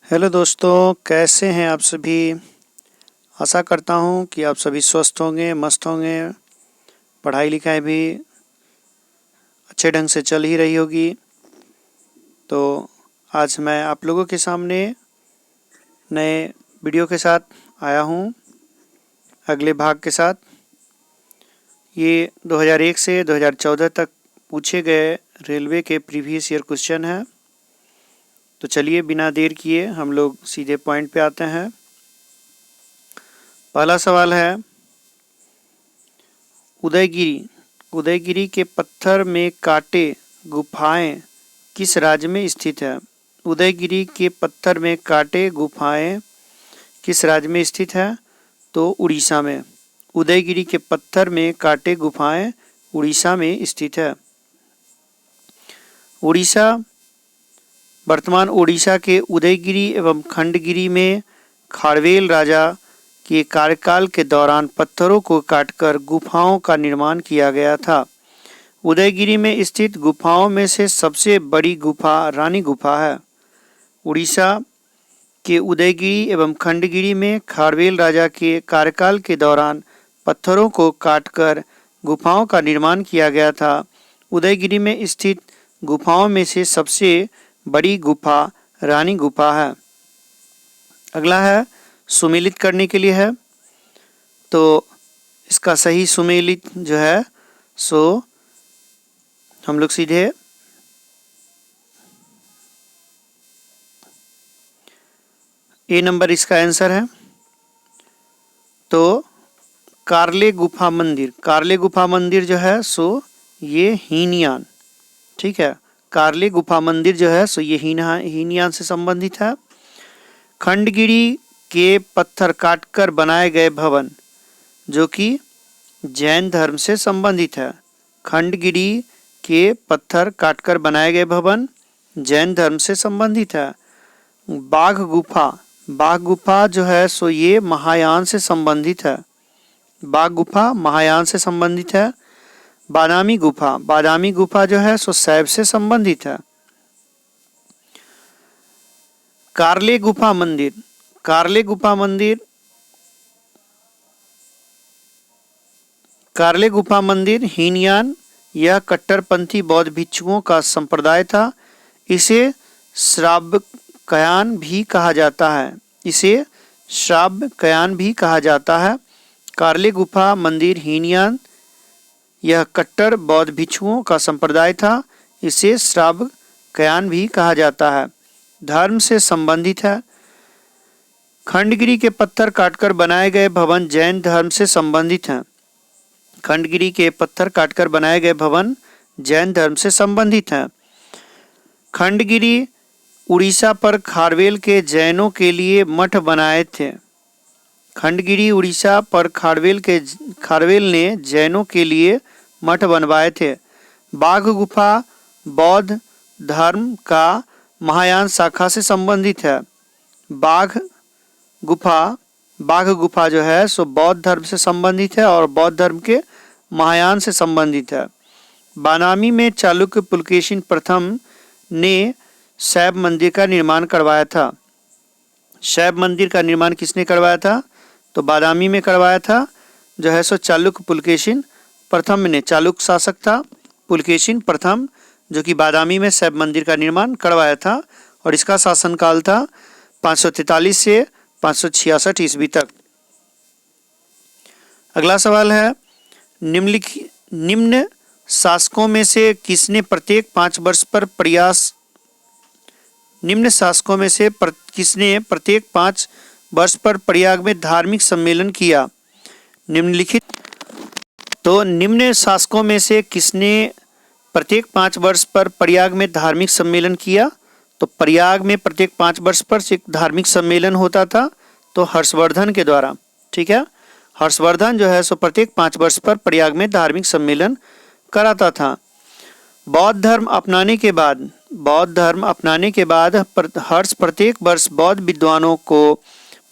Hello दोस्तों, कैसे हैं आप सभी। आशा करता हूं कि आप सभी स्वस्थ होंगे, मस्त होंगे। पढ़ाई लिखाई भी अच्छे ढंग से चल ही रही होगी। तो आज मैं आप लोगों के सामने नए वीडियो के साथ आया हूं, अगले भाग के साथ। ये 2001 से 2014 तक पूछे गए रेलवे के प्रीवियस ईयर क्वेश्चन हैं। तो चलिए बिना देर किए हम लोग सीधे पॉइंट पे आते हैं। पहला सवाल है, उदयगिरी के पत्थर में काटे गुफाएं किस राज्य में स्थित है। उदयगिरी के पत्थर में काटे गुफाएं किस राज्य में स्थित है? तो उड़ीसा में। उदयगिरी के पत्थर में काटे गुफाएं उड़ीसा में स्थित है। उड़ीसा वर्तमान ओडिशा के उदयगिरी एवं खंडगिरी में खारवेल राजा के कार्यकाल के दौरान पत्थरों को काटकर गुफाओं का निर्माण किया गया था। उदयगिरी में स्थित गुफाओं में से सबसे बड़ी गुफा रानी गुफा है। उड़ीसा के उदयगिरी एवं खंडगिरी में खारवेल राजा के कार्यकाल के दौरान पत्थरों को काटकर गुफाओं का निर्माण किया गया था। उदयगिरी में स्थित गुफाओं में से सबसे बड़ी गुफा रानी गुफा है। अगला है, सुमेलित करने के लिए है। तो इसका सही सुमेलित जो है सो हम लोग सीधे ए नंबर इसका आंसर है। तो कार्ले गुफा मंदिर जो है सो ये हीनयान, ठीक है। कार्ले गुफा मंदिर जो है सो ये हीनयान से संबंधित है। खंडगिरी के पत्थर काटकर बनाए गए भवन जो कि जैन धर्म से संबंधित है। खंडगिरी के पत्थर काटकर बनाए गए भवन जैन धर्म से संबंधित है। बाघ गुफा जो है सो ये महायान से संबंधित है। बाघ गुफा महायान से संबंधित है। बादामी गुफा जो है सो शैव से संबंधित है। कार्ले गुफा मंदिर हीनयान या कट्टरपंथी बौद्ध भिक्षुओं का संप्रदाय था। इसे श्रावकयान भी कहा जाता है। कार्ले गुफा मंदिर हीनयान यह कट्टर बौद्ध भिक्षुओं का संप्रदाय था। इसे श्रावकयान भी कहा जाता है। धर्म से संबंधित है। खंडगिरी के पत्थर काटकर बनाए गए भवन जैन धर्म से संबंधित हैं। खंडगिरी के पत्थर काटकर बनाए गए भवन जैन धर्म से संबंधित हैं। खंडगिरी उड़ीसा पर खारवेल के जैनों के लिए मठ बनाए थे। खंडगिरी उड़ीसा पर खारवेल ने जैनों के लिए मठ बनवाए थे। बाघ गुफा बौद्ध धर्म का महायान शाखा से संबंधित है। बाघ गुफा जो है सो बौद्ध धर्म से संबंधित है और बौद्ध धर्म के महायान से संबंधित है। बादामी में चालुक्य पुलकेशिन प्रथम ने शैव मंदिर का निर्माण करवाया था। शैव मंदिर का निर्माण किसने करवाया था? तो बादामी में करवाया था जो है सो चालुक्य पुलकेशिन प्रथम ने। चालुक्य शासक था पुलकेशिन प्रथम, जो कि बादामी में शैव मंदिर का निर्माण करवाया था और इसका शासनकाल था 543 से 566 ईस्वी तक। अगला सवाल है, निम्न शासकों में से किसने प्रत्येक 5 वर्ष पर प्रयाग में धार्मिक सम्मेलन किया? निम्न शासकों में से किसने प्रत्येक 5 वर्ष पर प्रयाग में धार्मिक सम्मेलन किया? तो प्रयाग में प्रत्येक 5 वर्ष पर एक धार्मिक सम्मेलन होता था, तो हर्षवर्धन के द्वारा, ठीक है। हर्षवर्धन जो है सो प्रत्येक 5 वर्ष पर प्रयाग में धार्मिक सम्मेलन कराता था। बौद्ध धर्म अपनाने के बाद हर्ष प्रत्येक वर्ष बौद्ध विद्वानों को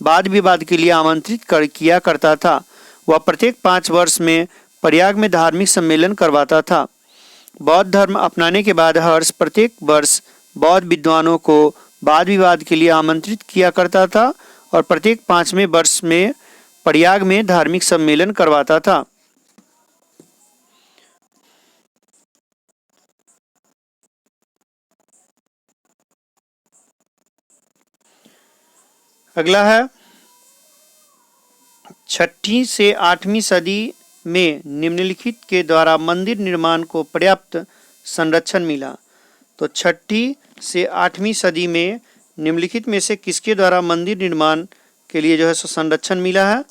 वाद विवाद के लिए आमंत्रित किया करता था। वह प्रत्येक 5 वर्ष में प्रयाग में धार्मिक सम्मेलन करवाता था। बौद्ध धर्म अपनाने के बाद हर्ष प्रत्येक वर्ष बौद्ध विद्वानों को वाद विवाद के लिए आमंत्रित किया करता था और प्रत्येक 5वें वर्ष में प्रयाग में धार्मिक सम्मेलन करवाता था। अगला है 6वीं से 8वीं सदी में निम्नलिखित के द्वारा मंदिर निर्माण को पर्याप्त संरक्षण मिला। तो 6वीं से 8वीं सदी में निम्नलिखित में से किसके द्वारा मंदिर निर्माण के लिए जो है सो संरक्षण मिला है?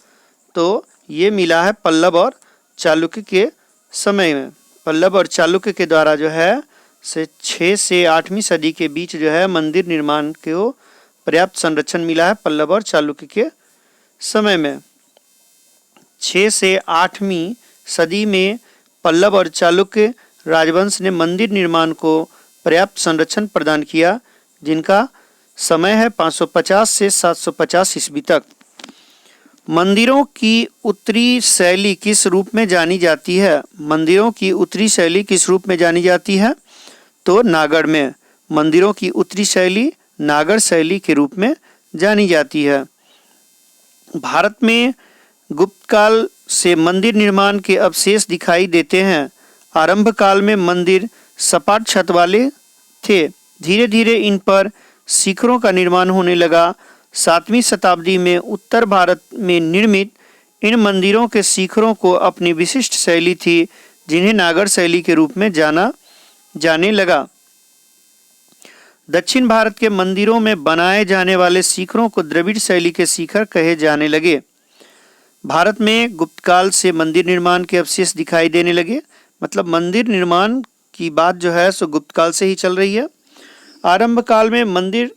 तो ये मिला है पल्लव और चालुक्य के समय में। पल्लव और चालुक्य के द्वारा जो है से 6 से 8वीं सदी के बीच जो है मंदिर निर्माण को पर्याप्त संरक्षण मिला है पल्लव और चालुक्य के समय में। 6 से 8वीं सदी में पल्लव और चालुक्य राजवंश ने मंदिर निर्माण को पर्याप्त संरक्षण प्रदान किया, जिनका समय है 550 से 750 ईस्वी तक। मंदिरों की उत्तरी शैली किस रूप में जानी जाती है? मंदिरों की उत्तरी शैली किस रूप में जानी जाती है? तो नागढ़ में। मंदिरों की उत्तरी शैली नागढ़ शैली के रूप में जानी जाती है। भारत में गुप्त काल से मंदिर निर्माण के अवशेष दिखाई देते हैं। आरंभ काल में मंदिर सपाट छत वाले थे, धीरे धीरे इन पर शिखरों का निर्माण होने लगा। 7वीं शताब्दी में उत्तर भारत में निर्मित इन मंदिरों के शिखरों को अपनी विशिष्ट शैली थी, जिन्हें नागढ़ शैली के रूप में जाने लगा। दक्षिण भारत के मंदिरों में बनाए जाने वाले शिखरों को द्रविड़ शैली के शिखर कहे जाने लगे। भारत में गुप्त काल से मंदिर निर्माण के अवशेष दिखाई देने लगे, मतलब मंदिर निर्माण की बात जो है सो गुप्त काल से ही चल रही है। आरंभ काल में मंदिर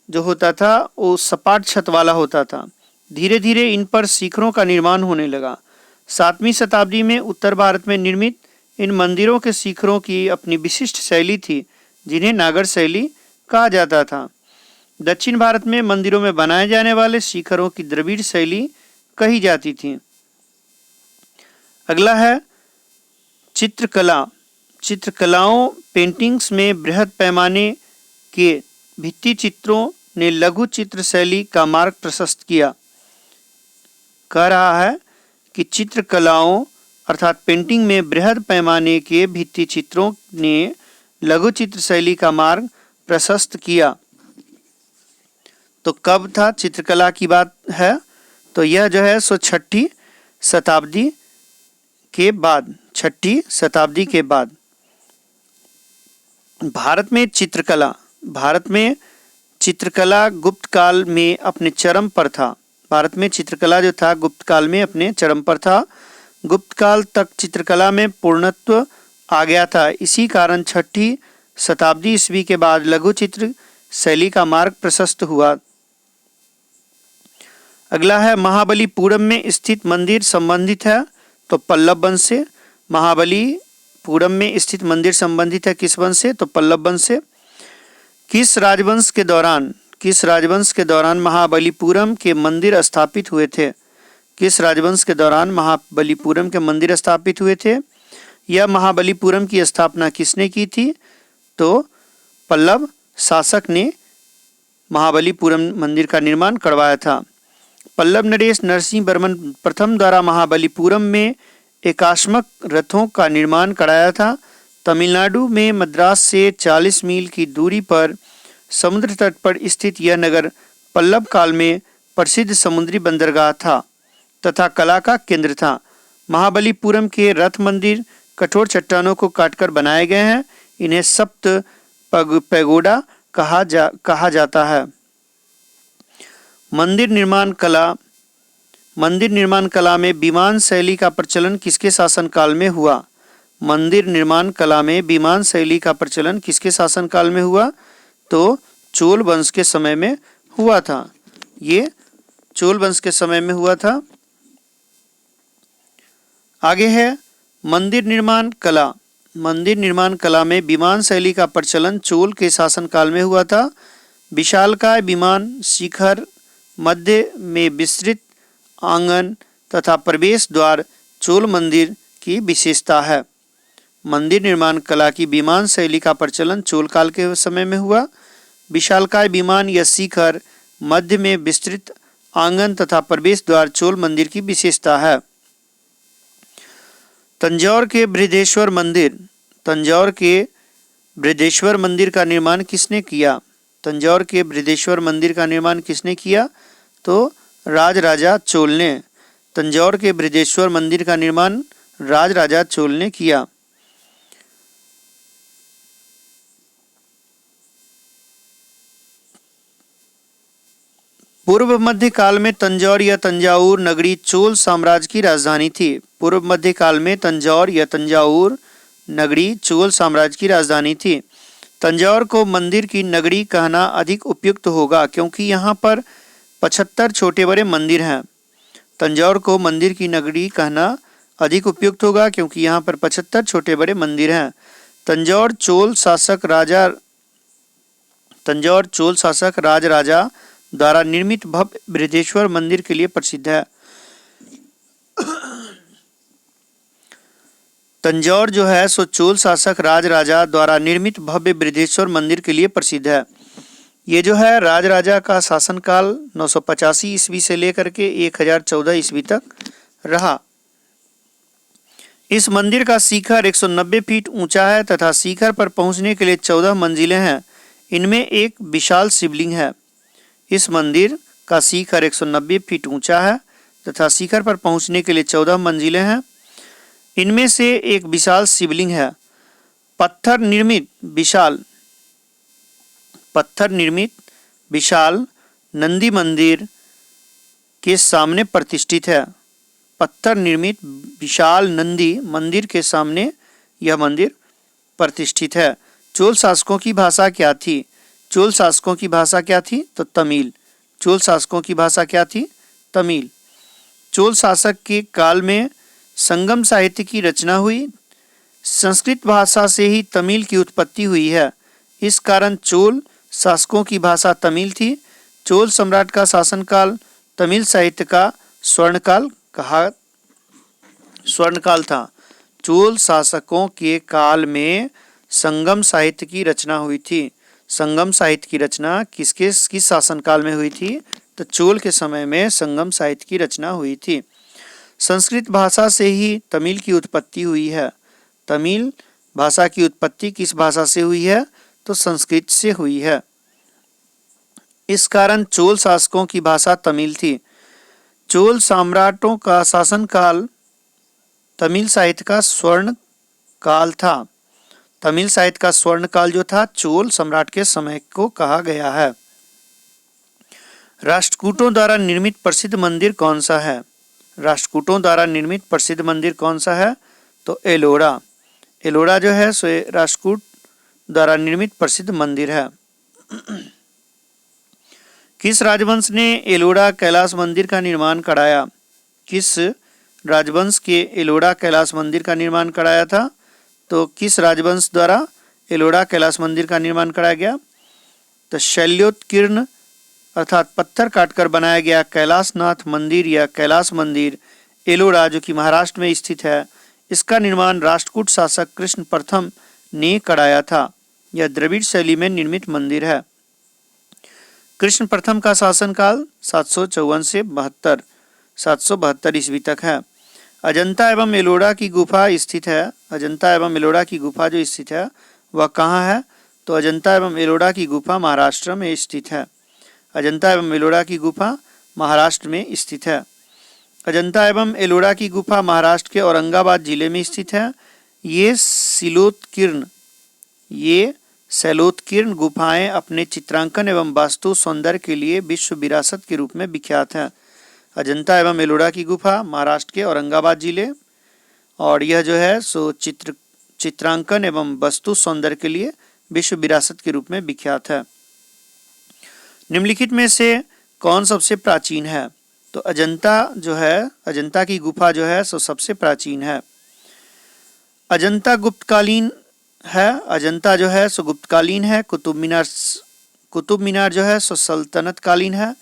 जो होता था वो सपाट छत वाला होता था, धीरे धीरे इन पर शिखरों का निर्माण होने लगा। 7वीं शताब्दी में उत्तर भारत में निर्मित इन मंदिरों के शिखरों की अपनी विशिष्ट शैली थी, जिन्हें नागढ़ शैली कहा जाता था। दक्षिण भारत में मंदिरों में बनाए जाने वाले शिखरों की द्रविड़ शैली कही जाती थी। अगला है चित्रकला। चित्रकलाओं पेंटिंग्स में बृहद पैमाने के भित्ति चित्रों ने लघु चित्र शैली का मार्ग प्रशस्त किया। कह रहा है कि चित्रकलाओं अर्थात पेंटिंग में बृहद पैमाने के भित्ति चित्रों ने लघु चित्र शैली का मार्ग प्रशस्त किया। तो कब था चित्रकला की बात है? तो यह जो है सो 6वीं शताब्दी के बाद। 6वीं शताब्दी के बाद भारत में चित्रकला गुप्त काल में अपने चरम पर था। भारत में चित्रकला जो था गुप्त काल में अपने चरम पर था। गुप्त काल तक चित्रकला में पूर्णत्व आ गया था। इसी कारण 6वीं शताब्दी ईस्वी के बाद लघु चित्र शैली का मार्ग प्रशस्त हुआ। अगला है महाबलीपुरम में स्थित मंदिर संबंधित है तो पल्लव वंश से। महाबलीपुरम में स्थित मंदिर संबंधित है किस वंश से? तो पल्लव वंश से। किस राजवंश के दौरान महाबलीपुरम के मंदिर स्थापित हुए थे? किस राजवंश के दौरान महाबलीपुरम के मंदिर स्थापित हुए थे? यह महाबलीपुरम की स्थापना किसने की थी? तो पल्लव शासक ने महाबलीपुरम मंदिर का निर्माण करवाया था। पल्लव नरेश नरसिंह वर्मन प्रथम द्वारा महाबलीपुरम में एकाश्मक रथों का निर्माण कराया था। तमिलनाडु में मद्रास से 40 मील की दूरी पर समुद्र तट पर स्थित यह नगर पल्लव काल में प्रसिद्ध समुद्री बंदरगाह था तथा कला का केंद्र था। महाबलीपुरम के रथ मंदिर कठोर चट्टानों को काटकर बनाए गए हैं। इन्हें सप्त पैगोडा कहा जाता है। मंदिर निर्माण कला में विमान शैली का प्रचलन किसके शासनकाल में हुआ? मंदिर निर्माण कला में विमान शैली का प्रचलन किसके शासनकाल में हुआ? तो चोल वंश के समय में हुआ था। ये चोल वंश के समय में हुआ था। आगे है मंदिर निर्माण कला। मंदिर निर्माण कला में विमान शैली का प्रचलन चोल के शासनकाल में हुआ था। विशालकाय विमान शिखर, मध्य में विस्तृत आंगन तथा प्रवेश द्वार चोल मंदिर की विशेषता है। मंदिर निर्माण कला की विमान शैली का प्रचलन चोल काल के समय में हुआ। विशालकाय विमान या शिखर, मध्य में विस्तृत आंगन तथा प्रवेश द्वार चोल मंदिर की विशेषता है। तंजौर के बृहदेश्वर मंदिर। तंजौर के बृहदेश्वर मंदिर का निर्माण किसने किया? तंजौर के बृहदेश्वर मंदिर का निर्माण किसने किया? तो राजराजा चोल ने। तंजौर के बृहदेश्वर मंदिर का निर्माण राजराजा चोल ने किया। पूर्व मध्य काल में तंजौर या तंजावुर नगरी चोल साम्राज्य की राजधानी थी। पूर्व मध्य काल में तंजौर या तंजावुर नगरी चोल साम्राज्य की राजधानी थी। तंजौर को मंदिर की नगरी कहना अधिक उपयुक्त होगा क्योंकि यहाँ पर 75 छोटे बड़े मंदिर हैं। तंजौर को मंदिर की नगरी कहना अधिक उपयुक्त होगा क्योंकि यहाँ पर 75 छोटे बड़े मंदिर हैं। तंजौर चोल शासक राजराजा द्वारा निर्मित भव्य बृहदेश्वर मंदिर के लिए प्रसिद्ध है। तंजौर जो है सो चोल शासक राजराजा द्वारा निर्मित भव्य बृहदेश्वर मंदिर के लिए प्रसिद्ध है। ये जो है राजराजा का शासनकाल 985 ईस्वी से लेकर के 1014 ईस्वी तक रहा। इस मंदिर का शिखर 190 फीट ऊंचा है तथा शिखर पर पहुंचने के लिए 14 मंजिलें हैं। इनमें एक विशाल शिवलिंग है। इस मंदिर का शिखर 190 फीट ऊंचा है तथा शिखर पर पहुंचने के लिए 14 मंजिलें हैं। इनमें से एक विशाल शिवलिंग है। पत्थर निर्मित विशाल नंदी मंदिर के सामने प्रतिष्ठित है। पत्थर निर्मित विशाल नंदी मंदिर के सामने यह मंदिर प्रतिष्ठित है। चोल शासकों की भाषा क्या थी? चोल शासकों की भाषा क्या थी? तो तमिल। चोल शासकों की भाषा क्या थी? तमिल। चोल शासक के काल में संगम साहित्य की रचना हुई। संस्कृत भाषा से ही तमिल की उत्पत्ति हुई है। इस कारण चोल शासकों की भाषा तमिल थी। चोल सम्राट का शासनकाल तमिल साहित्य का स्वर्णकाल था। चोल शासकों के काल में संगम साहित्य की रचना हुई थी। संगम साहित्य की रचना किस शासनकाल में हुई थी? तो चोल के समय में संगम साहित्य की रचना हुई थी। संस्कृत भाषा से ही तमिल की उत्पत्ति हुई है। तमिल भाषा की उत्पत्ति किस भाषा से हुई है? तो संस्कृत से हुई है। इस कारण चोल शासकों की भाषा तमिल थी। चोल सम्राटों का शासनकाल तमिल साहित्य का स्वर्ण काल था। तमिल साहित्य का स्वर्ण काल जो था चोल सम्राट के समय को कहा गया है। राष्ट्रकूटों द्वारा निर्मित प्रसिद्ध मंदिर कौन सा है? राष्ट्रकूटों द्वारा निर्मित प्रसिद्ध मंदिर कौन सा है? तो एलोरा। एलोरा जो है सो राष्ट्रकूट द्वारा निर्मित प्रसिद्ध मंदिर है। किस राजवंश ने एलोरा कैलाश मंदिर का निर्माण कराया? किस राजवंश के एलोरा कैलाश मंदिर का निर्माण कराया था? तो किस राजवंश द्वारा एलोरा कैलाश मंदिर का निर्माण कराया गया? तो शैल्योत्कीर्ण अर्थात पत्थर काटकर बनाया गया कैलाशनाथ मंदिर या कैलाश मंदिर एलोरा जो कि महाराष्ट्र में स्थित है, इसका निर्माण राष्ट्रकूट शासक कृष्ण प्रथम ने कराया था। यह द्रविड़ शैली में निर्मित मंदिर है। कृष्ण प्रथम का शासनकाल 754 से 772 ईस्वी तक है। अजंता एवं एलोरा की गुफा स्थित है। अजंता एवं एलोरा की गुफा जो स्थित है वह कहाँ है? तो अजंता एवं एलोरा की गुफा महाराष्ट्र में स्थित है। अजंता एवं एलोरा की गुफा महाराष्ट्र में स्थित है। अजंता एवं एलोरा की गुफा महाराष्ट्र के औरंगाबाद जिले में स्थित है। ये शैलोत्कीर्ण गुफाएं अपने चित्रांकन एवं वास्तु सौंदर्य के लिए विश्व विरासत के रूप में विख्यात है। अजंता एवं एलोरा की गुफा महाराष्ट्र के औरंगाबाद जिले और यह जो है सो चित्रांकन एवं वस्तु सौंदर्य के लिए विश्व विरासत के रूप में विख्यात है। निम्नलिखित में से कौन सबसे प्राचीन है? तो अजंता जो है, अजंता की गुफा जो है सो सबसे प्राचीन है। अजंता गुप्तकालीन है। अजंता जो है सो गुप्तकालीन है। कुतुब मीनार जो है सो सल्तनत कालीन है।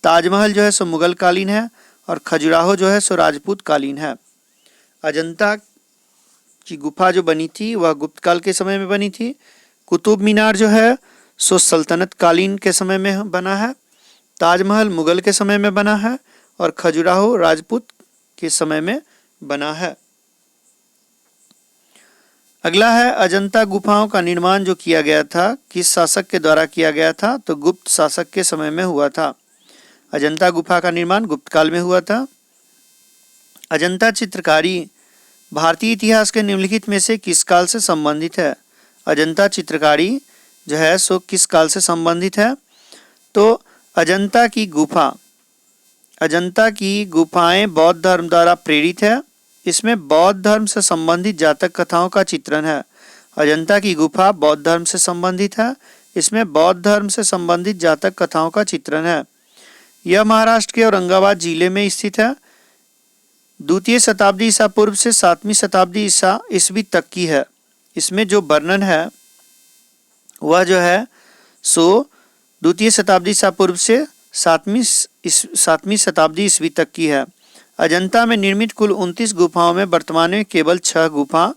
ताजमहल जो है सो मुगल कालीन है और खजुराहो जो है सो राजपूत कालीन है। अजंता की गुफा जो बनी थी वह गुप्त काल के समय में बनी थी। कुतुब मीनार जो है सो सल्तनत कालीन के समय में बना है, ताजमहल मुगल के समय में बना है और खजुराहो राजपूत के समय में बना है। अगला है अजंता गुफाओं का निर्माण जो किया गया था किस शासक के द्वारा किया गया था, तो गुप्त शासक के समय में हुआ था। अजंता गुफा का निर्माण गुप्त काल में हुआ था। अजंता चित्रकारी भारतीय इतिहास के निम्नलिखित में से किस काल से संबंधित है? अजंता चित्रकारी जो है सो किस काल से संबंधित है? तो अजंता की गुफाएं बौद्ध धर्म द्वारा प्रेरित है। इसमें बौद्ध धर्म से संबंधित जातक कथाओं का चित्रण है। अजंता की गुफा बौद्ध धर्म से संबंधित है। इसमें बौद्ध धर्म से संबंधित जातक कथाओं का चित्रण है। यह महाराष्ट्र के औरंगाबाद जिले में स्थित है। द्वितीय शताब्दी ईसा पूर्व से 7वीं शताब्दी ईस्वी तक की है। इसमें जो वर्णन है वह जो है सो द्वितीय शताब्दी ईसा पूर्व से 7वीं शताब्दी ईस्वी तक की है। अजंता में निर्मित कुल 29 गुफाओं में वर्तमान में केवल 6 गुफा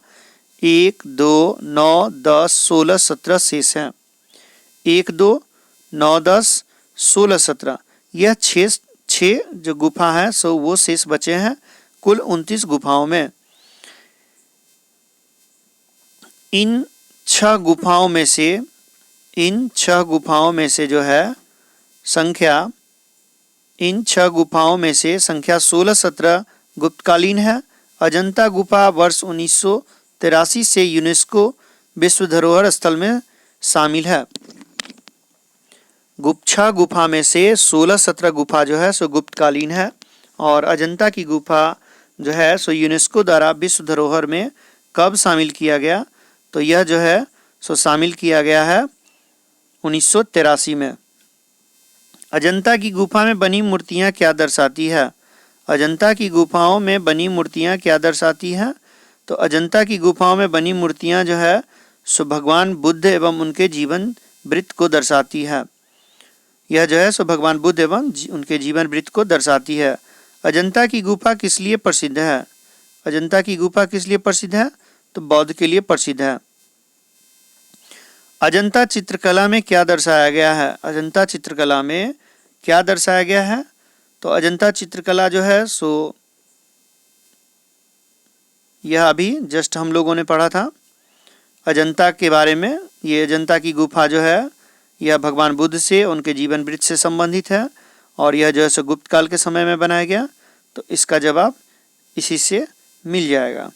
1, 2, 9, 10, 16, 17 शेष हैं। 1, 2, 9, 10, 16, 17 यह 6 जो गुफा है सो वो शेष बचे हैं कुल 29 गुफाओं में। इन 6 गुफाओं में से जो है संख्या 16-17 गुप्तकालीन है। अजंता गुफा वर्ष 1983 से यूनेस्को विश्व धरोहर स्थल में शामिल है। 6 गुफा में से 16-17 गुफा जो है सो गुप्तकालीन है और अजंता की गुफा जो है सो यूनेस्को द्वारा विश्व धरोहर में कब शामिल किया गया, तो यह जो है सो शामिल किया गया है 1983 में। अजंता की गुफा में बनी मूर्तियां क्या दर्शाती है? अजंता की गुफाओं में बनी मूर्तियां क्या दर्शाती हैं? तो अजंता की गुफाओं में बनी मूर्तियां जो है सो भगवान बुद्ध एवं उनके जीवन वृत्त को दर्शाती है। यह जो है सो भगवान बुद्ध एवं उनके जीवन वृत्त को दर्शाती है। अजंता की गुफा किस लिए प्रसिद्ध है? अजंता की गुफा किस लिए प्रसिद्ध है? तो बौद्ध के लिए प्रसिद्ध है। अजंता चित्रकला में क्या दर्शाया गया है? अजंता चित्रकला में क्या दर्शाया गया है? तो अजंता चित्रकला जो है सो यह अभी जस्ट हम लोगों ने पढ़ा था अजंता के बारे में। ये अजंता की गुफा जो है यह भगवान बुद्ध से उनके जीवन वृत्त से संबंधित है और यह जो है सो गुप्त काल के समय में बनाया गया, तो इसका जवाब इसी से मिल जाएगा।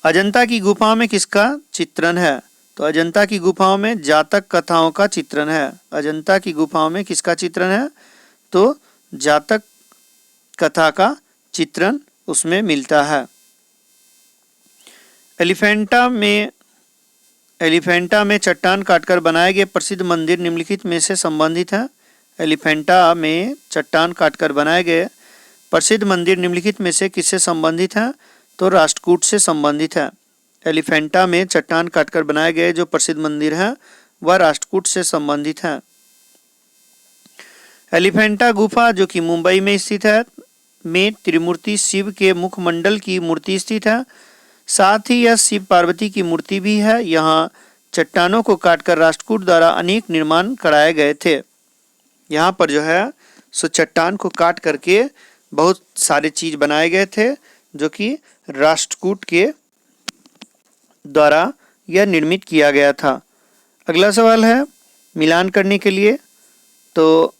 अजंता की गुफाओं में किसका चित्रण है? तो अजंता की गुफाओं में जातक कथाओं का चित्रण है। अजंता की गुफाओं में किसका चित्रण है? तो जातक कथा का चित्रण उसमें मिलता है। एलिफेंटा में चट्टान काटकर बनाए गए प्रसिद्ध मंदिर निम्नलिखित में से संबंधित है। एलिफेंटा में चट्टान काटकर बनाए गए प्रसिद्ध मंदिर निम्नलिखित में से किससे संबंधित है? तो राष्ट्रकूट से संबंधित है। एलिफेंटा में चट्टान काटकर बनाए गए जो प्रसिद्ध मंदिर है वह राष्ट्रकूट से संबंधित है। एलिफेंटा गुफा जो कि मुंबई में स्थित है में त्रिमूर्ति शिव के मुखमंडल की मूर्ति स्थित है। साथ ही यह शिव पार्वती की मूर्ति भी है। यहाँ चट्टानों को काटकर राष्ट्रकूट द्वारा अनेक निर्माण कराए गए थे। यहाँ पर जो है सो चट्टान को काट करके बहुत सारे चीज बनाए गए थे जो कि राष्ट्रकूट के द्वारा यह निर्मित किया गया था। अगला सवाल है मिलान करने के लिए, तो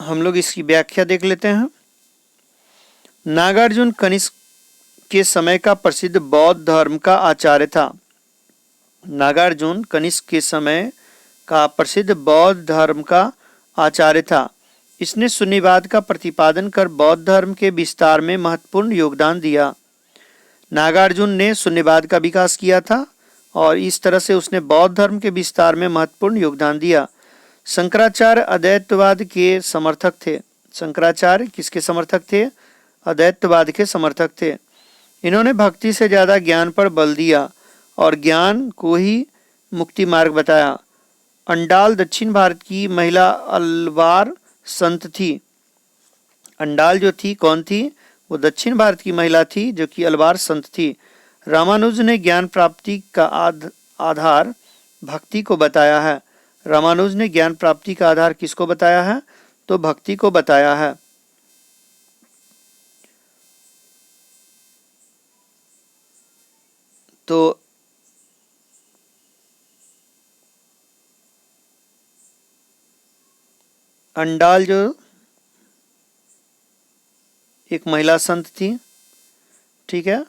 हम लोग इसकी व्याख्या देख लेते हैं। नागार्जुन कनिष्क के समय का प्रसिद्ध बौद्ध धर्म का आचार्य था। नागार्जुन कनिष्क के समय का प्रसिद्ध बौद्ध धर्म का आचार्य था। इसने शून्यवाद का प्रतिपादन कर बौद्ध धर्म के विस्तार में महत्वपूर्ण योगदान दिया। नागार्जुन ने शून्यवाद का विकास किया था और इस तरह से उसने बौद्ध धर्म के विस्तार में महत्वपूर्ण योगदान दिया। शंकराचार्य अद्वैतवाद के समर्थक थे। शंकराचार्य किसके समर्थक थे? अद्वैतवाद के समर्थक थे। इन्होंने भक्ति से ज्यादा ज्ञान पर बल दिया और ज्ञान को ही मुक्ति मार्ग बताया। अंडाल दक्षिण भारत की महिला अलवार संत थी। अंडाल जो थी कौन थी? वो दक्षिण भारत की महिला थी जो कि अलवार संत थी। रामानुज ने ज्ञान प्राप्ति का आधार भक्ति को बताया है। रामानुज ने ज्ञान प्राप्ति का आधार किसको बताया है? तो भक्ति को बताया है। तो अंडाल जो एक महिला संत थी, ठीक है।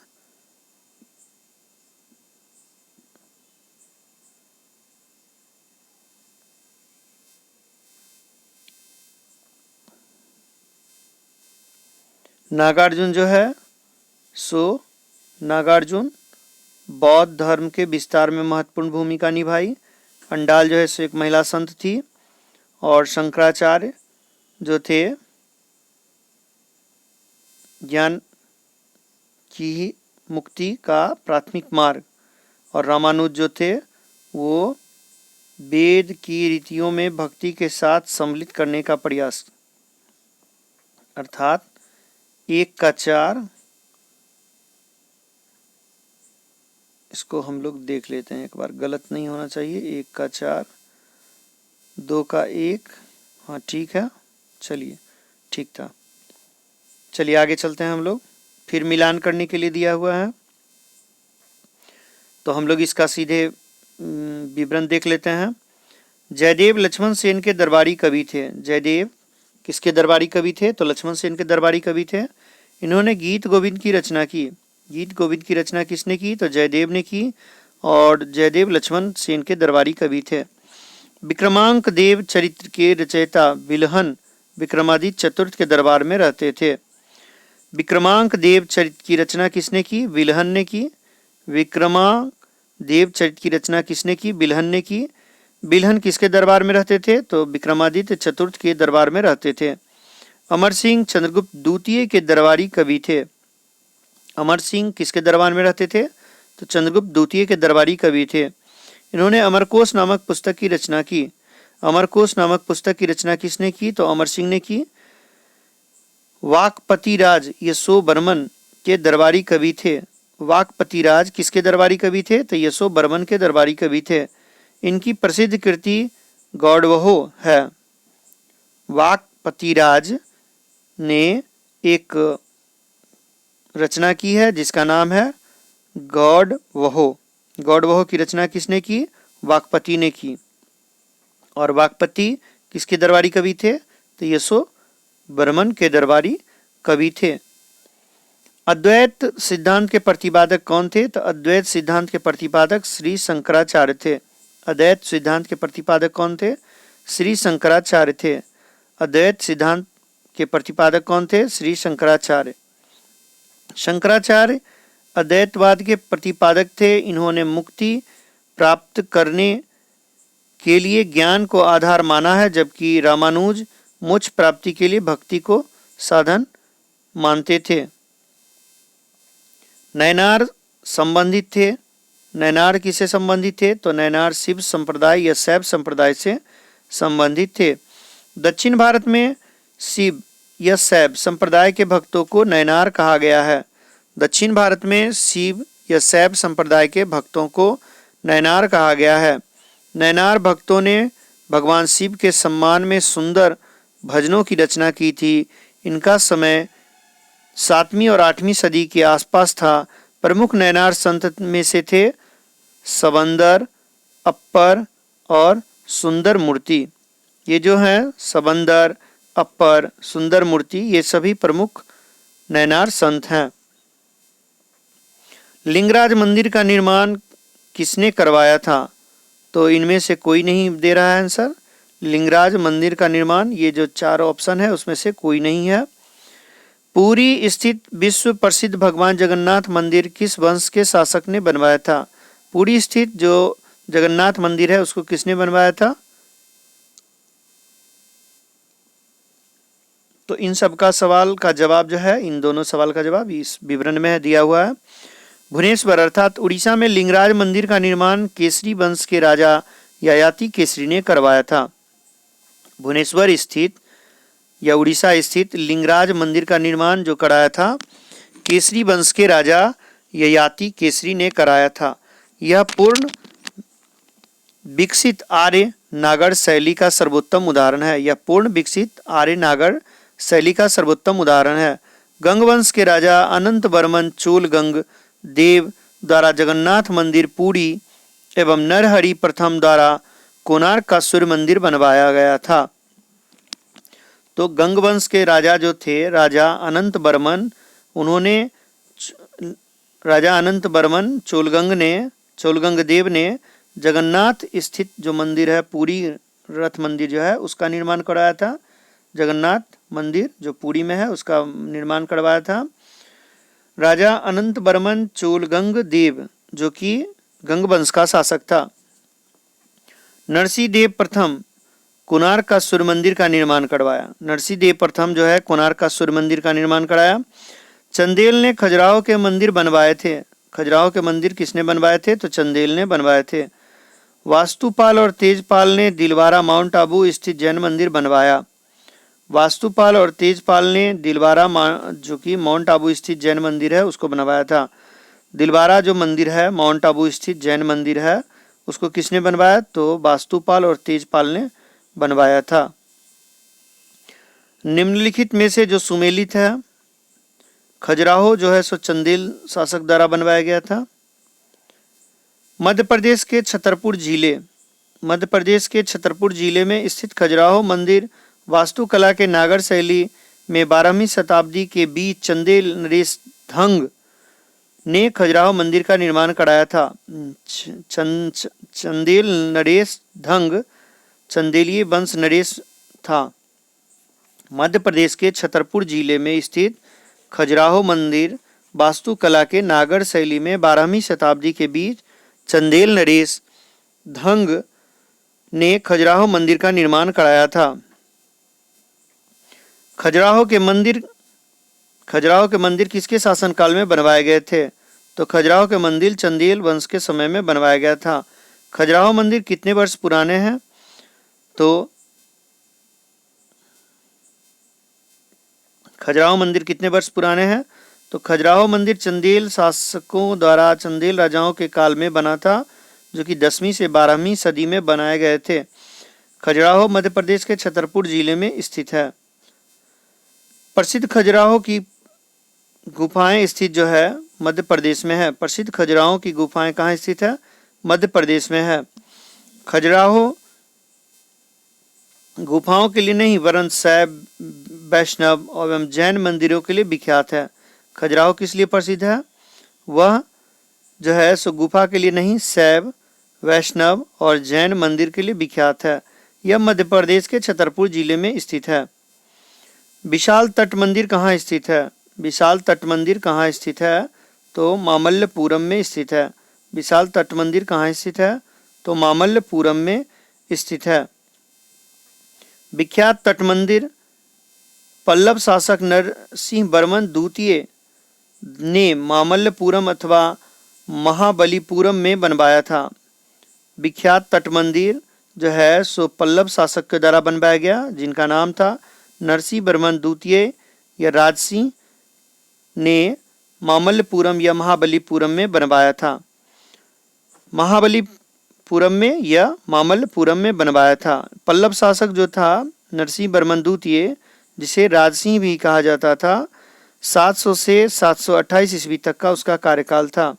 नागार्जुन जो है सो नागार्जुन बौद्ध धर्म के विस्तार में महत्वपूर्ण भूमिका निभाई। अंडाल जो है सो एक महिला संत थी। और शंकराचार्य जो थे ज्ञान की मुक्ति का प्राथमिक मार्ग। और रामानुज जो थे वो वेद की रीतियों में भक्ति के साथ सम्मिलित करने का प्रयास, अर्थात 1 का 4, इसको हम लोग देख लेते हैं एक बार, गलत नहीं होना चाहिए। 1 का 4, 2 का 1, हाँ ठीक है, चलिए ठीक था। चलिए आगे चलते हैं हम लोग, फिर मिलान करने के लिए दिया हुआ है तो हम लोग इसका सीधे विवरण देख लेते हैं। जयदेव लक्ष्मण सेन के दरबारी कवि थे। जयदेव किसके दरबारी कवि थे? तो लक्ष्मण सेन के दरबारी कवि थे। इन्होंने गीत गोविंद की रचना की। गीत गोविंद की रचना किसने की? तो जयदेव ने की। और जयदेव लक्ष्मण सेन के दरबारी कवि थे। विक्रमांक देव चरित्र के रचयिता विल्हन विक्रमादित्य चतुर्थ के दरबार में रहते थे। विक्रमांक देव चरित्र की रचना किसने की? विल्हन ने की। विक्रमांक देव चरित्र की रचना किसने की? विल्हन ने की। विल्हन किसके दरबार में रहते थे? तो विक्रमादित्य चतुर्थ के दरबार में रहते थे। अमर सिंह चंद्रगुप्त द्वितीय के दरबारी कवि थे। अमर सिंह किसके दरबार में रहते थे? तो चंद्रगुप्त द्वितीय के दरबारी कवि थे। इन्होंने अमरकोश नामक पुस्तक की रचना की। अमरकोश नामक पुस्तक की रचना किसने की? तो अमर सिंह ने की। वाकपतिराज यशो बर्मन के दरबारी कवि थे। वाकपतिराज किसके दरबारी कवि थे? तो यशो बर्मन के दरबारी कवि थे। इनकी प्रसिद्ध कृति गौडवहो है। वाकपतिराज ने एक रचना की है जिसका नाम है गौडवहो। गौडवहो की रचना किसने की? वाकपति ने की। और वाकपति किसके दरबारी कवि थे? तो यशो बर्मन के दरबारी कवि थे। अद्वैत सिद्धांत के प्रतिपादक कौन थे? तो अद्वैत सिद्धांत के प्रतिपादक श्री शंकराचार्य थे। अद्वैत सिद्धांत के प्रतिपादक कौन थे? श्री शंकराचार्य थे। अद्वैत सिद्धांत के प्रतिपादक कौन थे? श्री शंकराचार्य। शंकराचार्य अद्वैतवाद के प्रतिपादक थे। इन्होंने मुक्ति प्राप्त करने के लिए ज्ञान को आधार माना है, जबकि रामानुज मोक्ष प्राप्ति के लिए भक्ति को साधन मानते थे। नैनार संबंधित थे। नैनार किससे संबंधित थे? तो नैनार शिव संप्रदाय या शैव संप्रदाय से संबंधित थे। दक्षिण भारत में शिव या शैव संप्रदाय के भक्तों को नैनार कहा गया है। दक्षिण भारत में शिव या शैव संप्रदाय के भक्तों को नैनार कहा गया है। नैनार भक्तों ने भगवान शिव के सम्मान में सुंदर भजनों की रचना की थी। इनका समय 7वीं और 8वीं सदी के आसपास था। प्रमुख नैनार संत में से थे सबंदर, अप्पर और सुंदर मूर्ति। ये जो हैं सबंदर, अप्पर, सुंदर मूर्ति, ये सभी प्रमुख नैनार संत हैं। लिंगराज मंदिर का निर्माण किसने करवाया था? तो इनमें से कोई नहीं दे रहा है आंसर। लिंगराज मंदिर का निर्माण, ये जो 4 ऑप्शन है उसमें से कोई नहीं है। पुरी स्थित विश्व प्रसिद्ध भगवान जगन्नाथ मंदिर किस वंश के शासक ने बनवाया था? पुरी स्थित जो जगन्नाथ मंदिर है उसको किसने बनवाया था? तो इन सब का सवाल का जवाब जो है, इन दोनों सवाल का जवाब इस विवरण में दिया हुआ है। भुवनेश्वर अर्थात उड़ीसा में लिंगराज मंदिर का निर्माण केसरी वंश के राजा ययाति केसरी ने करवाया था। भुवनेश्वर स्थित या उड़ीसा स्थित लिंगराज मंदिर का निर्माण जो कराया था केसरी वंश के राजा ययाति केसरी ने कराया था। यह पूर्ण विकसित आर्य नागर शैली का सर्वोत्तम उदाहरण है। यह पूर्ण विकसित आर्य नागर शैली का सर्वोत्तम उदाहरण है। गंग वंश के राजा अनंत वर्मन चोल गंग देव द्वारा जगन्नाथ मंदिर पुरी एवं नरहरि प्रथम द्वारा कोणार्क का सूर्य मंदिर बनवाया गया था। तो गंग वंश के राजा जो थे राजा अनंत वर्मन, उन्होंने राजा अनंत वर्मन चोलगंग देव ने जगन्नाथ स्थित जो मंदिर है पुरी रथ मंदिर जो है उसका निर्माण करवाया था। जगन्नाथ मंदिर जो पुरी में है उसका निर्माण करवाया था। राजा अनंत वर्मन चोलगंग देव जो कि गंग वंश का शासक था। नरसिंह देव प्रथम कोणार्क का सूर्य मंदिर का निर्माण करवाया। नरसिंह देव प्रथम जो है कोणार्क का सूर्य मंदिर का निर्माण कराया। चंदेल ने खजुराहो के मंदिर बनवाए थे। खजुराहो के मंदिर किसने बनवाए थे? तो चंदेल ने बनवाए थे। वास्तुपाल और तेजपाल ने दिलवारा माउंट आबू स्थित जैन मंदिर बनवाया। वास्तुपाल और तेजपाल ने दिलवारा जो कि माउंट आबू स्थित जैन मंदिर है उसको बनवाया था। दिलवारा जो मंदिर है माउंट आबू स्थित जैन मंदिर है उसको किसने बनवाया? तो वास्तुपाल और तेजपाल ने बनवाया था। निम्नलिखित में से जो सुमेलित है, खजुराहो जो है सो चंदेल शासक द्वारा बनवाया गया था। मध्य प्रदेश के छतरपुर जिले में स्थित खजुराहो मंदिर वास्तुकला के नागर शैली में 12वीं शताब्दी के बीच चंदेल नरेश धंग ने खजुराहो मंदिर का निर्माण कराया था। चंदेल नरेश धंग चंदेलीय वंश नरेश था। मध्य प्रदेश के छतरपुर जिले में स्थित खजुराहो मंदिर वास्तुकला के नागर शैली में 12वीं शताब्दी के बीच चंदेल नरेश धंग ने खजुराहो मंदिर का निर्माण कराया था। खजुराहो के मंदिर किसके शासनकाल में बनवाए गए थे? तो खजुराहो के मंदिर चंदेल वंश के समय में बनवाया गया था। खजुराहो मंदिर कितने वर्ष पुराने हैं? तो खजुराहो मंदिर कितने वर्ष पुराने हैं? तो खजुराहो मंदिर चंदेल शासकों द्वारा चंदेल राजाओं के काल में बना था, जो कि 10वीं से 12वीं सदी में बनाए गए थे। खजुराहो मध्य प्रदेश के छतरपुर जिले में स्थित है। प्रसिद्ध खजुराहो की गुफाएं स्थित जो है मध्य प्रदेश में है। प्रसिद्ध खजुराहो की गुफाएं कहाँ स्थित है? मध्य प्रदेश में है। खजुराहो गुफाओं के लिए नहीं वरन शैव वैष्णव एवं जैन मंदिरों के लिए विख्यात है। खजुराहो किस लिए प्रसिद्ध है? वह जो है सो गुफा के लिए नहीं, शैव वैष्णव और जैन मंदिर के लिए विख्यात है। यह मध्य प्रदेश के छतरपुर जिले में स्थित है। विशाल तट मंदिर कहाँ स्थित है? विशाल तट मंदिर कहाँ स्थित है? तो मामल्लपुरम में स्थित है। विशाल तट मंदिर कहाँ स्थित है? तो मामल्लपुरम में स्थित है। विख्यात तट मंदिर पल्लव शासक नरसिंह वर्मन द्वितीय ने मामल्लपुरम अथवा महाबलीपुरम में बनवाया था। विख्यात तट मंदिर जो है सो पल्लव शासक के द्वारा बनवाया गया, जिनका नाम था नरसिंह वर्मन द्वितीय या राजसिंह ने मामल्लपुरम या महाबलीपुरम में बनवाया था। महाबलीपुरम में या मामल्लपुरम में बनवाया था। पल्लव शासक जो था नरसिंह वर्मन द्वितीय, जिसे राजसिंह भी कहा जाता था, 700 से 728 ईस्वी तक का उसका कार्यकाल था।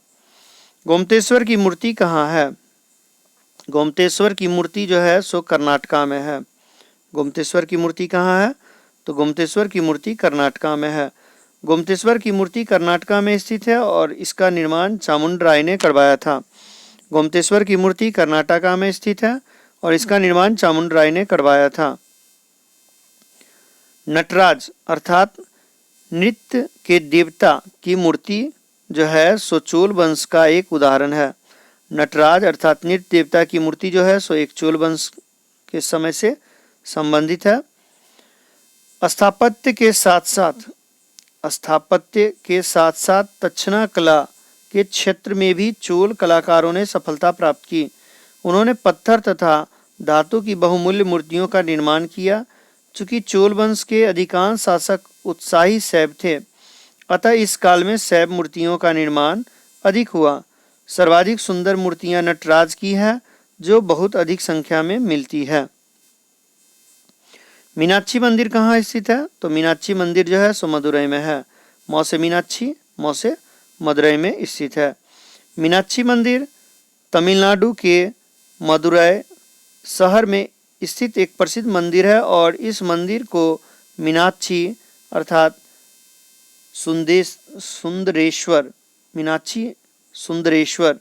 गोमतेश्वर की मूर्ति कहाँ है? गोमतेश्वर की मूर्ति जो है सो कर्नाटका में है। गोमतेश्वर की मूर्ति कहाँ है? तो गोमतेश्वर की मूर्ति कर्नाटका में है। गोमतेश्वर की मूर्ति कर्नाटका में स्थित है और इसका निर्माण चामुंड राय ने करवाया था। गोमतेश्वर की मूर्ति कर्नाटका में स्थित है और इसका निर्माण चामुंड राय ने करवाया था। नटराज अर्थात नृत्य के देवता की मूर्ति जो है सो चोल वंश का एक उदाहरण है। नटराज अर्थात नृत्य देवता की मूर्ति जो है सो एक चोल वंश के समय से संबंधित है। स्थापत्य के साथ साथ दक्षिणा कला के क्षेत्र में भी चोल कलाकारों ने सफलता प्राप्त की। उन्होंने पत्थर तथा धातु की बहुमूल्य मूर्तियों का निर्माण किया। चूंकि चोल वंश के अधिकांश शासक उत्साही शैव थे, अतः इस काल में शैव मूर्तियों का निर्माण अधिक हुआ। सर्वाधिक सुंदर मूर्तियां नटराज की है, जो बहुत अधिक संख्या में मिलती है। मीनाक्षी मंदिर कहाँ स्थित है? तो मीनाक्षी मंदिर जो है सो मदुरई में है। मौसे मीनाक्षी, मौसे मदुरई में स्थित है। मीनाक्षी मंदिर तमिलनाडु के मदुरई शहर में स्थित एक प्रसिद्ध मंदिर है और इस मंदिर को मीनाक्षी अर्थात सुंदरेश्वर, मीनाक्षी सुंदरेश्वर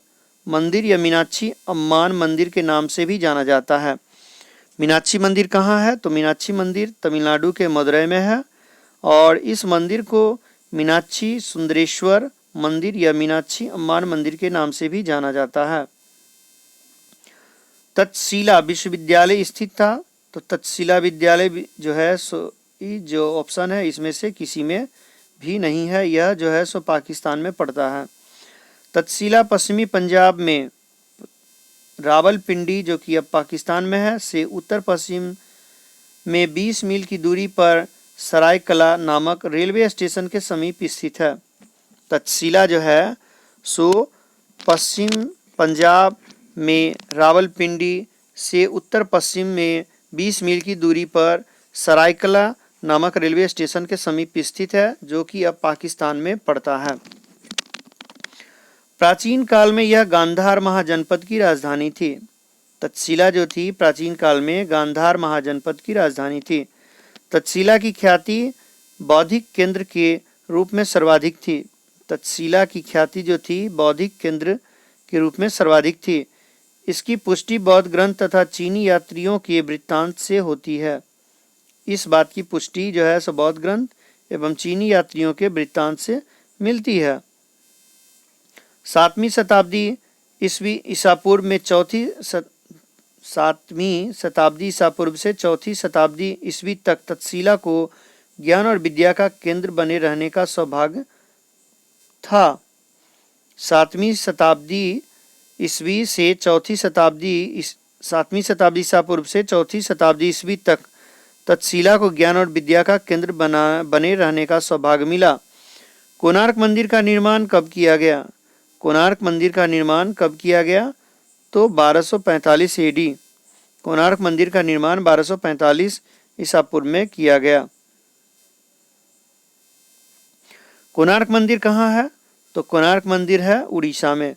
मंदिर या मीनाक्षी अम्मान मंदिर के नाम से भी जाना जाता है। मीनाक्षी मंदिर कहाँ है? तो मीनाक्षी मंदिर तमिलनाडु के मदुरई में है और इस मंदिर को मीनाक्षी सुंदरेश्वर मंदिर या मीनाक्षी अम्मान मंदिर के नाम से भी जाना जाता है। तक्षशिला विश्वविद्यालय स्थित था। तो तक्षशिला विद्यालय जो है सो जो ऑप्शन है इसमें से किसी में भी नहीं है, यह जो है सो पाकिस्तान में पड़ता है। तक्षशिला पश्चिमी पंजाब में रावलपिंडी जो कि अब पाकिस्तान में है से उत्तर पश्चिम में 20 मील की दूरी पर सरायकला नामक रेलवे स्टेशन के समीप स्थित है। तक्षशिला जो है सो पश्चिम पंजाब में रावलपिंडी से उत्तर पश्चिम में 20 मील की दूरी पर सरायकला नामक रेलवे स्टेशन के समीप स्थित है, जो कि अब पाकिस्तान में पड़ता है। प्राचीन काल में यह गांधार महाजनपद की राजधानी थी। तक्षशिला जो थी प्राचीन काल में गांधार महाजनपद की राजधानी थी। तक्षशिला की ख्याति बौद्धिक केंद्र के रूप में सर्वाधिक थी। तक्षशिला की ख्याति जो थी बौद्धिक केंद्र के रूप में सर्वाधिक थी। इसकी पुष्टि बौद्ध ग्रंथ तथा चीनी यात्रियों के वृत्तांत से होती है। इस बात की पुष्टि जो है सो बौद्ध ग्रंथ एवं चीनी यात्रियों के वृत्तांत से मिलती है। 7वीं शताब्दी ईस्वी ईसा पूर्व में 7वीं शताब्दी ईसा पूर्व से 4वीं शताब्दी ईस्वी तक तक्षशिला को ज्ञान और विद्या का केंद्र बने रहने का सौभाग्य था। 7वीं शताब्दी ईस्वी से 4वीं शताब्दी 7वीं शताब्दी ईसा पूर्व से 4वीं शताब्दी ईस्वी तक तक्षशिला को ज्ञान और विद्या का केंद्र बने रहने का सौभाग्य मिला। कोणार्क मंदिर का निर्माण कब किया गया? कोणार्क मंदिर का निर्माण कब किया गया? तो 1245 एडी। कोणार्क मंदिर का निर्माण 1245 ईसा पूर्व में किया गया। कोणार्क मंदिर कहाँ है? तो कोणार्क मंदिर है उड़ीसा में।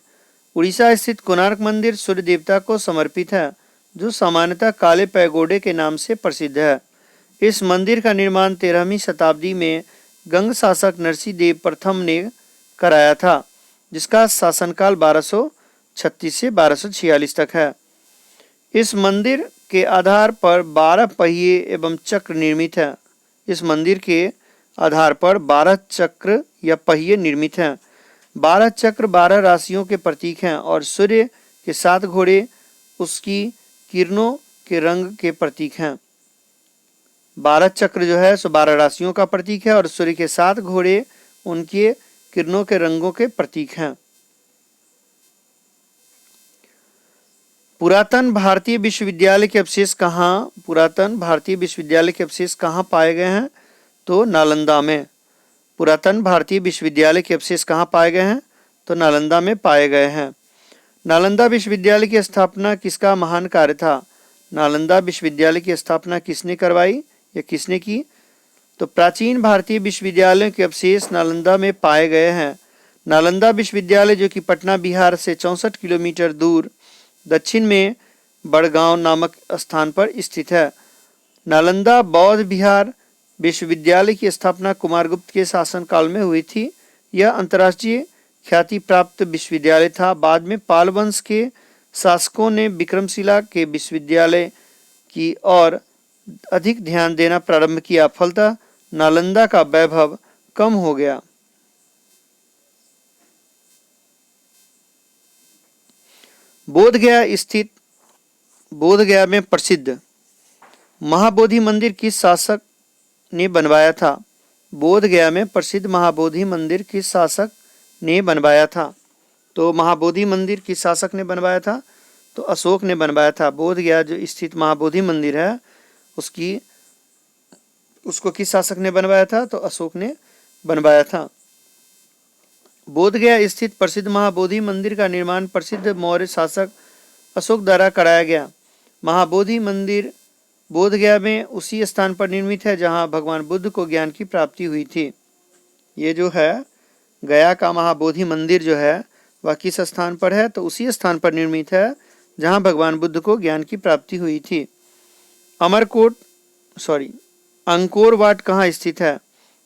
उड़ीसा स्थित कोणार्क मंदिर सूर्य देवता को समर्पित है, जो सामान्यतः काले पैगोडे के नाम से प्रसिद्ध है। इस मंदिर का निर्माण 13वीं शताब्दी में गंग शासक नरसिंह देव प्रथम ने कराया था, जिसका शासनकाल 1236 से 1246 तक है। इस मंदिर के आधार पर 12 पहिए एवं चक्र निर्मित है। इस मंदिर के आधार पर 12 चक्र या पहिए निर्मित हैं। 12 चक्र 12 राशियों के प्रतीक हैं और सूर्य के 7 घोड़े उसकी किरणों के रंग के प्रतीक हैं। 12 चक्र जो है सो 12 राशियों का प्रतीक है और सूर्य के 7 घोड़े उनके किरणों के रंगों के प्रतीक हैं। पुरातन भारतीय विश्वविद्यालय के अवशेष कहाँ पाए गए हैं? तो नालंदा में। पुरातन भारतीय विश्वविद्यालय के अवशेष कहाँ पाए गए हैं? तो नालंदा में पाए गए हैं। नालंदा विश्वविद्यालय की स्थापना किसका महान कार्य था? नालंदा विश्वविद्यालय की स्थापना किसने करवाई या किसने की? तो प्राचीन भारतीय विश्वविद्यालयों के अवशेष नालंदा में पाए गए हैं। नालंदा विश्वविद्यालय जो कि पटना बिहार से 64 किलोमीटर दूर दक्षिण में बड़गांव नामक स्थान पर स्थित है। नालंदा बौद्ध विहार विश्वविद्यालय की स्थापना कुमारगुप्त के शासनकाल में हुई थी। यह अंतर्राष्ट्रीय ख्याति प्राप्त विश्वविद्यालय था। बाद में पाल वंश के शासकों ने विक्रमशिला के विश्वविद्यालय की ओर अधिक ध्यान देना प्रारंभ किया, फलतः नालंदा का वैभव कम हो गया। बोधगया में प्रसिद्ध महाबोधि मंदिर किस शासक ने बनवाया था? बोधगया में प्रसिद्ध महाबोधि मंदिर किस शासक ने बनवाया था? तो महाबोधि मंदिर किस शासक ने बनवाया था? तो अशोक ने बनवाया था। बोधगया जो स्थित महाबोधि मंदिर है उसकी उसको किस शासक ने बनवाया था? तो अशोक ने बनवाया था। बोधगया स्थित प्रसिद्ध महाबोधि मंदिर का निर्माण प्रसिद्ध मौर्य शासक अशोक द्वारा कराया गया। महाबोधि मंदिर बोधगया में उसी स्थान पर निर्मित है जहां भगवान बुद्ध को ज्ञान की प्राप्ति हुई थी। ये जो है गया का महाबोधि मंदिर जो है वह किस स्थान पर है? तो उसी स्थान पर निर्मित है जहां भगवान बुद्ध को ज्ञान की प्राप्ति हुई थी। अंकोर वाट कहाँ स्थित है?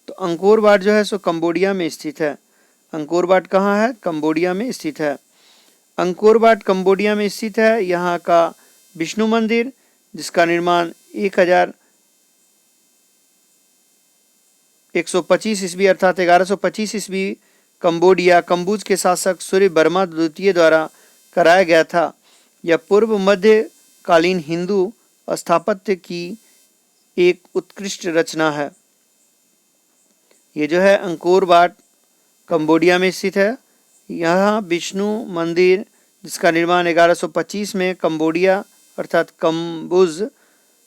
तो अंकोर वाट जो है सो कंबोडिया में स्थित है। अंकोर वाट कहाँ है? कंबोडिया में स्थित है। अंकोर वाट कंबोडिया में स्थित है। यहाँ का विष्णु मंदिर जिसका निर्माण 1125 ईस्वी अर्थात 1125 ईस्वी कंबोडिया कंबुज के शासक सूर्य वर्मा द्वितीय द्वारा कराया गया था। यह पूर्व मध्यकालीन हिंदू स्थापत्य की एक उत्कृष्ट रचना है। ये जो है अंकोर वाट कंबोडिया में स्थित है। यहाँ विष्णु मंदिर जिसका निर्माण 1125 में कंबोडिया अर्थात कंबुज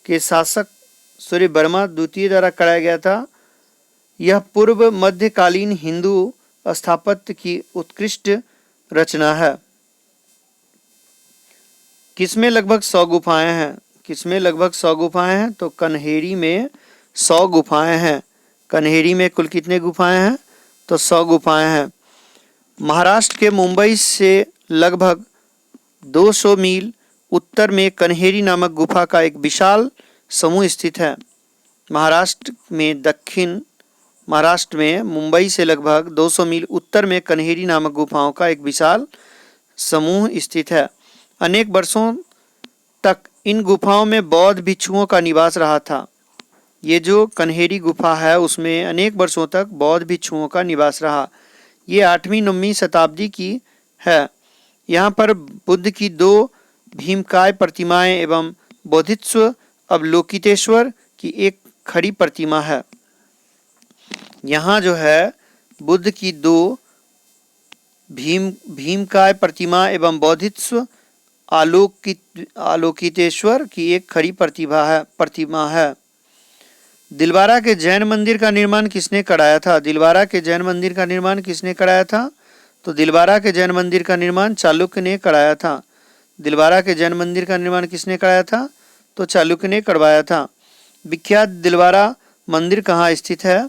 के शासक सूर्य वर्मा द्वितीय द्वारा कराया गया था। यह पूर्व मध्यकालीन हिंदू स्थापत्य की उत्कृष्ट रचना है। किसमें लगभग 100 गुफाएं हैं? किसमें लगभग 100 गुफाएं हैं? तो कन्हेरी में 100 गुफाएं हैं। कन्हेरी में कुल कितने गुफाएं हैं? तो 100 गुफाएं हैं। महाराष्ट्र के मुंबई से लगभग 200 मील उत्तर में कन्हेरी नामक गुफा का एक विशाल समूह स्थित है। महाराष्ट्र में मुंबई से लगभग 200 मील उत्तर में कन्हेरी नामक गुफाओं का एक विशाल समूह स्थित है। अनेक वर्षों तक इन गुफाओं में बौद्ध भिक्षुओं का निवास रहा था। ये जो कन्हेरी गुफा है उसमें अनेक वर्षों तक बौद्ध भिक्षुओं का निवास रहा। ये 8वीं-9वीं शताब्दी की है। यहाँ पर बुद्ध की 2 भीमकाय प्रतिमाएं एवं बोधिसत्व अवलोकितेश्वर की एक खड़ी प्रतिमा है। यहाँ जो है बुद्ध की 2 भीमकाय प्रतिमा एवं बोधिसत्व आलोकितेश्वर की एक खड़ी प्रतिमा है। दिलवारा के जैन मंदिर का निर्माण किसने कराया था? दिलवारा के जैन मंदिर का निर्माण किसने कराया था? तो दिलवारा के जैन मंदिर का निर्माण चालुक्य ने कराया था। दिलवारा के जैन मंदिर का निर्माण किसने कराया था? तो चालुक्य ने करवाया था। विख्यात दिलवारा मंदिर कहाँ स्थित है?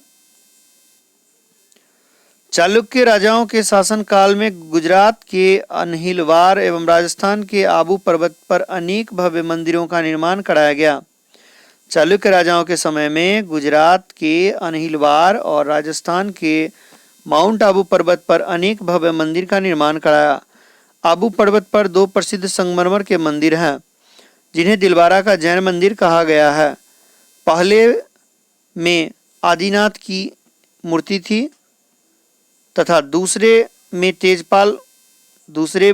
चालुक्य राजाओं के शासन काल में गुजरात के अनहिलवार एवं राजस्थान के आबू पर्वत पर अनेक भव्य मंदिरों का निर्माण कराया गया। चालुक्य राजाओं के समय में गुजरात के अनहिलवार और राजस्थान के माउंट आबू पर्वत पर अनेक भव्य मंदिर का निर्माण कराया। आबू पर्वत पर 2 प्रसिद्ध संगमरमर के मंदिर हैं जिन्हें दिलवारा का जैन मंदिर कहा गया है। पहले में आदिनाथ की मूर्ति थी तथा दूसरे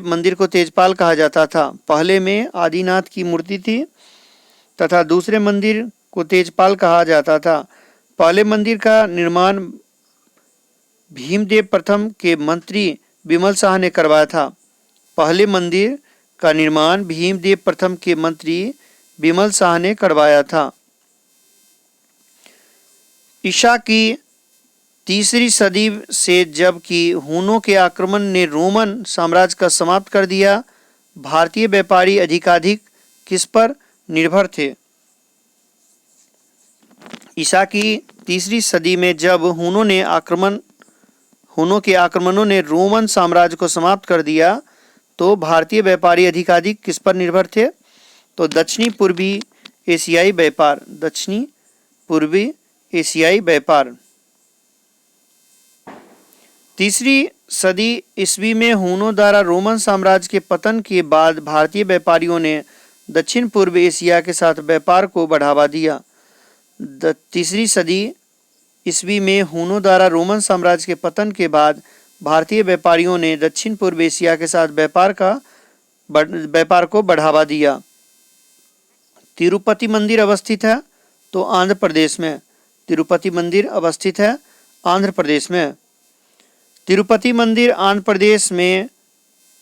मंदिर को तेजपाल कहा जाता था। पहले में आदिनाथ की मूर्ति थी तथा दूसरे मंदिर को तेजपाल कहा जाता था। पहले मंदिर का निर्माण भीमदेव प्रथम के मंत्री विमल शाह ने करवाया था। पहले मंदिर का निर्माण भीमदेव प्रथम के मंत्री विमल शाह ने करवाया था। ईसा की 3री सदी से जबकि हुनों के आक्रमण ने रोमन साम्राज्य का समाप्त कर दिया, भारतीय व्यापारी अधिकाधिक किस पर निर्भर थे? ईसा की 3री सदी में जब हुनों के आक्रमणों ने रोमन साम्राज्य को समाप्त कर दिया तो भारतीय व्यापारी अधिकाधिक किस पर निर्भर थे? तो दक्षिणी पूर्वी एशियाई व्यापार। 3री सदी ईस्वी में हुनों द्वारा रोमन साम्राज्य के पतन के बाद भारतीय व्यापारियों ने दक्षिण पूर्व एशिया के साथ व्यापार को बढ़ावा दिया। 3री सदी ईस्वी में हुनों द्वारा रोमन साम्राज्य के पतन के बाद भारतीय व्यापारियों ने दक्षिण पूर्व एशिया के साथ व्यापार को बढ़ावा दिया। तिरुपति मंदिर अवस्थित है तो आंध्र प्रदेश में। तिरुपति मंदिर अवस्थित है आंध्र प्रदेश में। तिरुपति मंदिर आंध्र प्रदेश में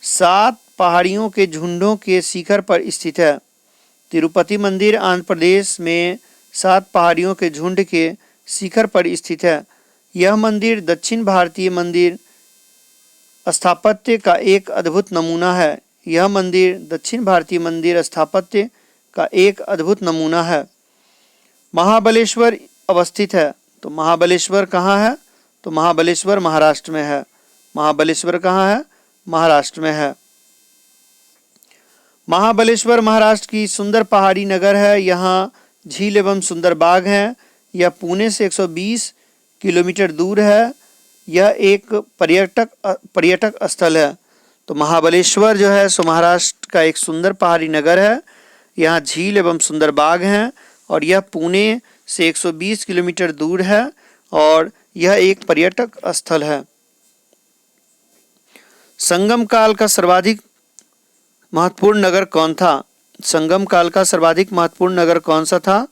7 पहाड़ियों के झुंडों के शिखर पर स्थित है। तिरुपति मंदिर आंध्र प्रदेश में 7 पहाड़ियों के झुंड के शिखर पर स्थित है। यह मंदिर दक्षिण भारतीय मंदिर स्थापत्य का एक अद्भुत नमूना है। यह मंदिर दक्षिण भारतीय मंदिर स्थापत्य का एक अद्भुत नमूना है। महाबलेश्वर अवस्थित है। तो महाबलेश्वर कहाँ है? तो महाबलेश्वर महाराष्ट्र में है। महाबलेश्वर कहाँ है? महाराष्ट्र में है। महाबलेश्वर महाराष्ट्र की सुंदर पहाड़ी नगर है। यहाँ झील एवं सुंदर बाग हैं। यह पुणे से 120 किलोमीटर दूर है। यह एक पर्यटक स्थल है। तो महाबलेश्वर जो है सो महाराष्ट्र का एक सुंदर पहाड़ी नगर है। यहाँ झील एवं सुंदर बाग हैं और यह पुणे से 120 किलोमीटर दूर है और यह एक पर्यटक स्थल है। संगम काल का सर्वाधिक महत्वपूर्ण नगर कौन था? संगम काल का सर्वाधिक महत्वपूर्ण नगर कौन सा था?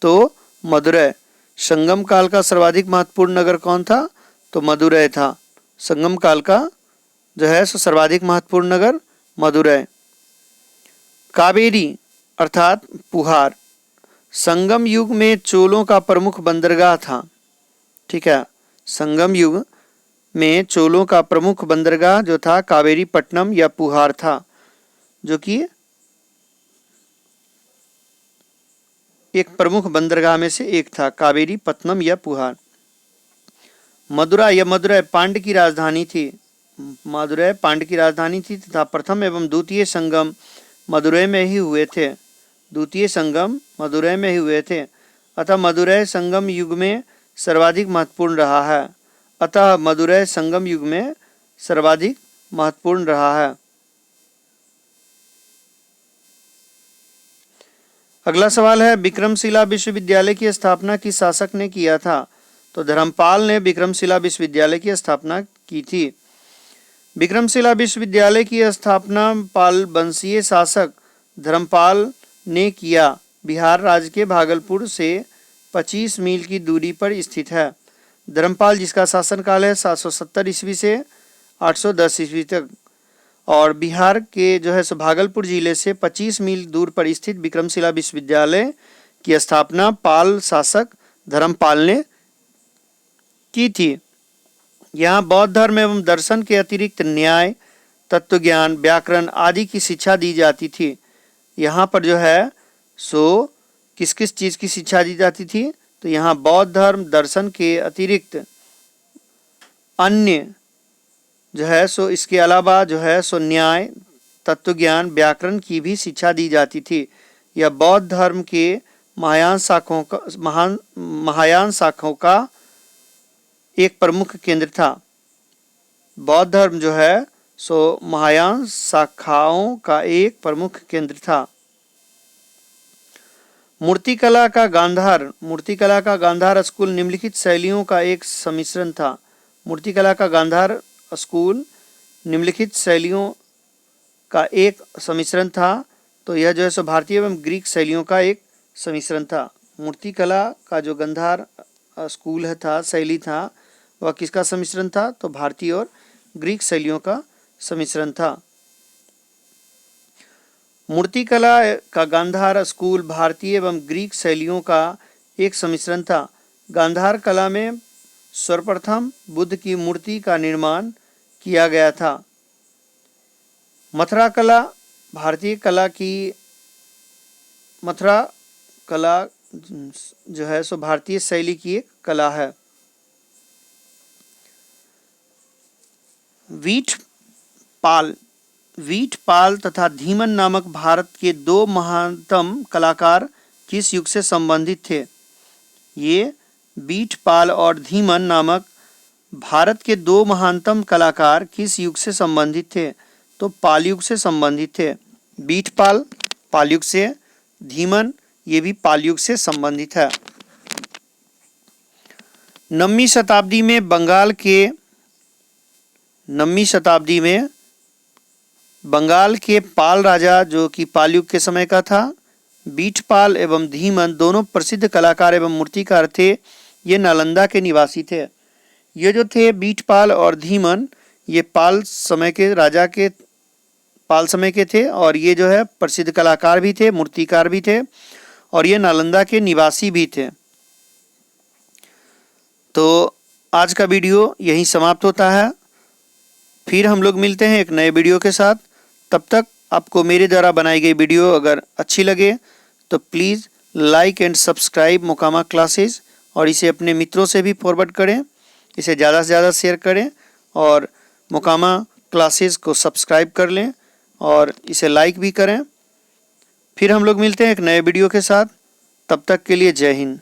तो मदुरै। संगम काल का सर्वाधिक महत्वपूर्ण नगर कौन था? तो मदुरै था। संगम काल का जो है सो सर्वाधिक महत्वपूर्ण नगर मदुरै। कावेरी अर्थात पुहार संगम युग में चोलों का प्रमुख बंदरगाह था। ठीक है, संगम युग में चोलों का प्रमुख बंदरगाह जो था कावेरी पट्टनम या पुहार था, जो कि एक प्रमुख बंदरगाह में से एक था, कावेरी पत्तनम या पुहार। मदुरा या मदुरै पांड्य की राजधानी थी। मदुरै पांड्य की राजधानी थी तथा प्रथम एवं द्वितीय संगम मदुरै में ही हुए थे। द्वितीय संगम मदुरै में ही हुए थे। अतः मदुरै संगम युग में सर्वाधिक महत्वपूर्ण रहा है। अतः मदुरै संगम युग में सर्वाधिक महत्वपूर्ण रहा है। अगला सवाल है, विक्रमशिला विश्वविद्यालय की स्थापना किस शासक ने किया था? तो धर्मपाल ने विक्रमशिला विश्वविद्यालय की स्थापना की थी। विक्रमशिला विश्वविद्यालय की स्थापना पाल वंशीय शासक धर्मपाल ने किया। बिहार राज्य के भागलपुर से 25 मील की दूरी पर स्थित है। धर्मपाल जिसका शासनकाल है 770 ईस्वी से 810 ईस्वी तक और बिहार के जो है सो भागलपुर जिले से 25 मील दूर पर स्थित विक्रमशिला विश्वविद्यालय की स्थापना पाल शासक धर्मपाल ने की थी। यहाँ बौद्ध धर्म एवं दर्शन के अतिरिक्त न्याय, तत्वज्ञान, व्याकरण आदि की शिक्षा दी जाती थी। यहाँ पर जो है सो किस किस चीज़ की शिक्षा दी जाती थी? तो यहाँ बौद्ध धर्म दर्शन के अतिरिक्त अन्य जो है सो इसके अलावा जो है सो न्याय, तत्वज्ञान, व्याकरण की भी शिक्षा दी जाती थी। यह बौद्ध धर्म के महायान शाखाओं का एक प्रमुख केंद्र था। बौद्ध धर्म जो है सो महायान शाखाओं का एक प्रमुख केंद्र था। मूर्तिकला का गांधार स्कूल निम्नलिखित शैलियों का एक सम्मिश्रण था। मूर्तिकला का गांधार स्कूल निम्नलिखित शैलियों का एक सम्मिश्रण था। तो यह जो है सो भारतीय एवं ग्रीक शैलियों का एक सम्मिश्रण था। मूर्तिकला का जो गांधार स्कूल था, शैली था, वह किसका सम्मिश्रण था? तो भारतीय और ग्रीक शैलियों का सम्मिश्रण था। मूर्तिकला का गांधार स्कूल भारतीय एवं ग्रीक शैलियों का एक सम्मिश्रण था। गांधार कला में सर्वप्रथम बुद्ध की मूर्ति का निर्माण किया गया था। मथुरा कला भारतीय कला की मथुरा कला जो है सो भारतीय शैली की एक कला है। वीठपाल तथा धीमन नामक भारत के दो महानतम कलाकार किस युग से संबंधित थे? ये वीठपाल और धीमन नामक भारत के दो महानतम कलाकार किस युग से संबंधित थे? तो पाल युग से संबंधित थे। वीठपाल पाल युग से, धीमन ये भी पाल युग से संबंधित है। 9वीं शताब्दी में बंगाल के पाल राजा जो कि पाल युग के समय का था, वीठपाल एवं धीमन दोनों प्रसिद्ध कलाकार एवं मूर्तिकार थे। ये नालंदा के निवासी थे। ये जो थे वीठपाल और धीमन, ये पाल समय के थे और ये जो है प्रसिद्ध कलाकार भी थे, मूर्तिकार भी थे और ये नालंदा के निवासी भी थे। तो आज का वीडियो यहीं समाप्त होता है। फिर हम लोग मिलते हैं एक नए वीडियो के साथ। तब तक आपको मेरे द्वारा बनाई गई वीडियो अगर अच्छी लगे तो please like and subscribe Mokama classes, और इसे अपने मित्रों से भी फॉरवर्ड करें, इसे ज़्यादा से ज़्यादा शेयर करें और मोकामा क्लासेस को सब्सक्राइब कर लें और इसे लाइक भी करें। फिर हम लोग मिलते हैं एक नए वीडियो के साथ। तब तक के लिए जय हिंद।